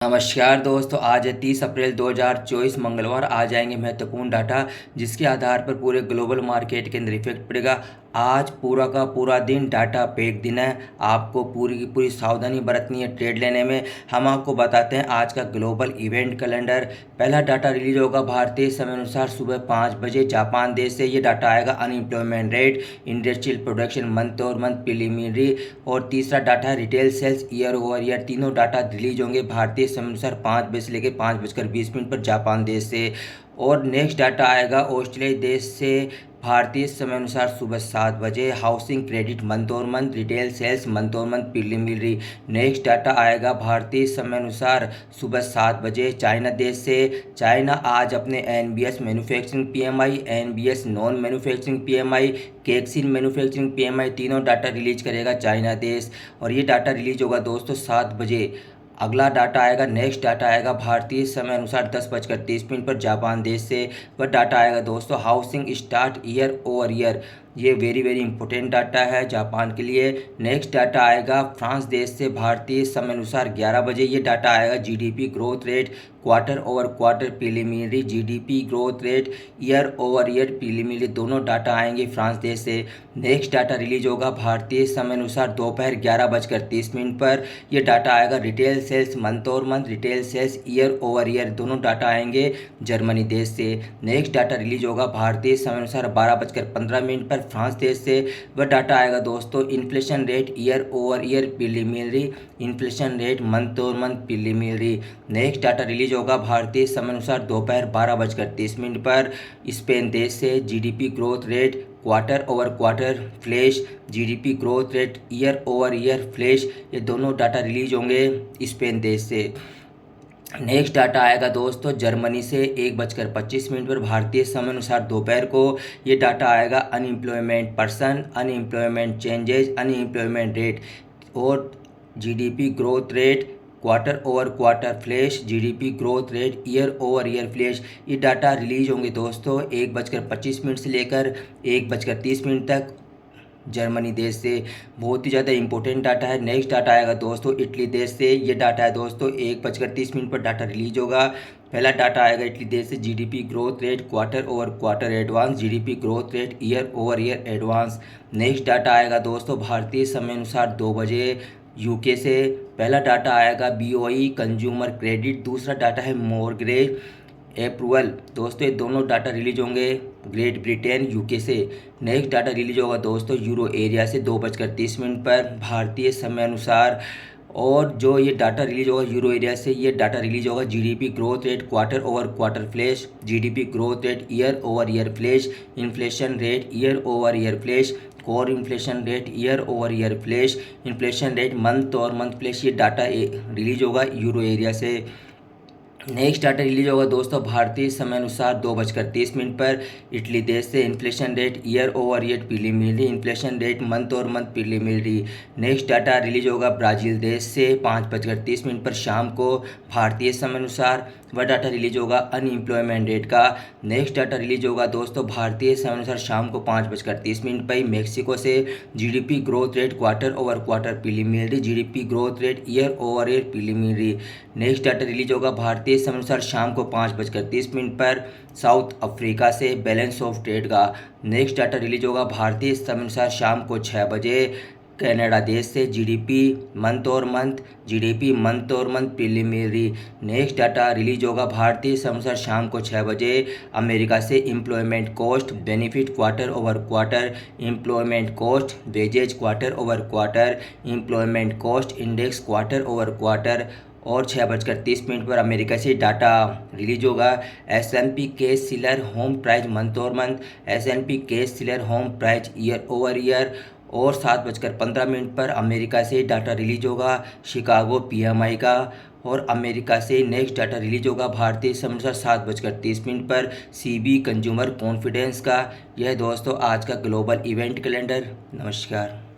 नमस्कार दोस्तों, आज है 30 अप्रैल 2024 मंगलवार। आ जाएंगे महत्वपूर्ण डाटा जिसके आधार पर पूरे ग्लोबल मार्केट के अंदर इफेक्ट पड़ेगा। आज पूरा का पूरा दिन डाटा पैक दिन है। आपको पूरी की पूरी सावधानी बरतनी है ट्रेड लेने में। हम आपको बताते हैं आज का ग्लोबल इवेंट कैलेंडर। पहला डाटा रिलीज होगा भारतीय समय अनुसार सुबह 5 बजे जापान देश से। ये डाटा आएगा unemployment rate, industrial production month और मंथ प्रिलिमिनरी। और तीसरा डाटा है retail sales year over year. तीनों डाटा रिलीज होंगे भारतीय समय अनुसार 5 बजे से लेकर 5:20 पर जापान देश से। और नेक्स्ट डाटा आएगा ऑस्ट्रेलिया देश से भारतीय समय अनुसार सुबह 7 बजे। हाउसिंग क्रेडिट मंथ और मंथ, रिटेल सेल्स मंथ और मंथ प्रिलिमिनरी। नेक्स्ट डाटा आएगा भारतीय समय अनुसार सुबह 7 बजे चाइना देश से। चाइना आज अपने NBS manufacturing PMI, NBS non manufacturing PMI, Caixin manufacturing PMI तीनों डाटा रिलीज करेगा चाइना देश। और ये डाटा रिलीज होगा दोस्तों 7 बजे। अगला डाटा आएगा, नेक्स्ट डाटा आएगा भारतीय समय अनुसार 10:30 पर जापान देश से। वह डाटा आएगा दोस्तों housing start year over year. ये वेरी इंपॉर्टेंट डाटा है जापान के लिए। नेक्स्ट डाटा आएगा फ्रांस देश से भारतीय समय अनुसार 11 बजे। ये डाटा आएगा GDP growth rate quarter over quarter preliminary, GDP growth rate year over year preliminary, दोनों डाटा आएंगे फ्रांस देश से। नेक्स्ट डाटा रिलीज होगा भारतीय समय अनुसार दोपहर 11:30 पर। यह डाटा आएगा रिटेल सेल्स मंथ और मंथ, retail sales year over year, दोनों डाटा आएंगे जर्मनी देश से। नेक्स्ट डाटा रिलीज होगा भारतीय समय अनुसार 12:15 पर फ्रांस देश से। वह डाटा आएगा दोस्तों inflation rate year over year preliminary, inflation rate month और month preliminary. Next data release होगा भारतीय समय अनुसार दोपहर 12:30 पर स्पेन देश से। GDP growth rate quarter over quarter flash, GDP growth rate year over year flash, ये दोनों डाटा रिलीज होंगे स्पेन देश से। नेक्स्ट डाटा आएगा दोस्तों जर्मनी से 1:25 पर भारतीय समय अनुसार दोपहर को। ये डाटा आएगा unemployment person, unemployment changes, unemployment rate और GDP growth rate quarter over quarter flash, GDP growth rate year over year flash. ये डाटा रिलीज होंगे दोस्तों 1:25 से लेकर 1:30 तक जर्मनी देश से। बहुत ही ज़्यादा इंपॉर्टेंट डाटा है। नेक्स्ट डाटा आएगा दोस्तों इटली देश से। ये डाटा है दोस्तों 1:30 पर डाटा रिलीज होगा। पहला डाटा आएगा इटली देश से, GDP growth rate quarter over quarter advance, GDP growth rate year over year advance. Next data आएगा दोस्तों भारतीय समय अनुसार 2 बजे यूके से। पहला डाटा आएगा बीओई कंज्यूमर क्रेडिट, दूसरा डाटा है मॉर्गेज अप्रूवल। दोस्तों ये दोनों डाटा रिलीज होंगे ग्रेट ब्रिटेन यूके से। नेक्स्ट डाटा रिलीज होगा दोस्तों यूरो एरिया से 2:30 पर भारतीय समय अनुसार। और जो ये डाटा रिलीज होगा यूरो एरिया से, ये डाटा रिलीज होगा GDP growth rate quarter over quarter flash, GDP growth rate year over year flash, inflation rate year over year flash, core inflation rate year over year flash, inflation rate month और month flash. ये data release होगा euro area से। Next data release होगा दोस्तों भारतीय समय अनुसार 2:30 पर इटली देश से। Inflation rate year over year preliminary, inflation rate month और month preliminary. Next data release होगा ब्राज़ील देश से 5:30 पर शाम को भारतीय समय अनुसार। वह डाटा रिलीज होगा अनएम्प्लॉयमेंट रेट का। नेक्स्ट डाटा रिलीज होगा दोस्तों भारतीय समय अनुसार शाम को 5:30 पर मेक्सिको से। GDP growth rate quarter over quarter preliminary, GDP growth rate year over year preliminary. Next data release होगा भारतीय समय अनुसार शाम को 5:30 पर साउथ अफ्रीका से बैलेंस ऑफ ट्रेड का। नेक्स्ट डाटा रिलीज होगा भारतीय समय अनुसार शाम को 6 बजे कनाडा देश से। जीडीपी मंथ और मंथ, जीडीपी मंथ और month preliminary. Next data release होगा भारतीय समय अनुसार शाम को 6 बजे अमेरिका से। Employment cost benefit quarter over quarter, employment cost wages quarter over quarter, employment cost index quarter over quarter. और 6:30 पर अमेरिका से डाटा रिलीज होगा S&P Case Shiller home price month और month, S&P Case Shiller home price year over year. और 7:15 पर America से data release होगा Chicago PMI का। और अमेरिका से नेक्स्ट डाटा रिलीज होगा भारतीय समय अनुसार 7:30 पर सीबी कंज्यूमर कॉन्फिडेंस का। यह दोस्तों आज का ग्लोबल इवेंट कैलेंडर। नमस्कार।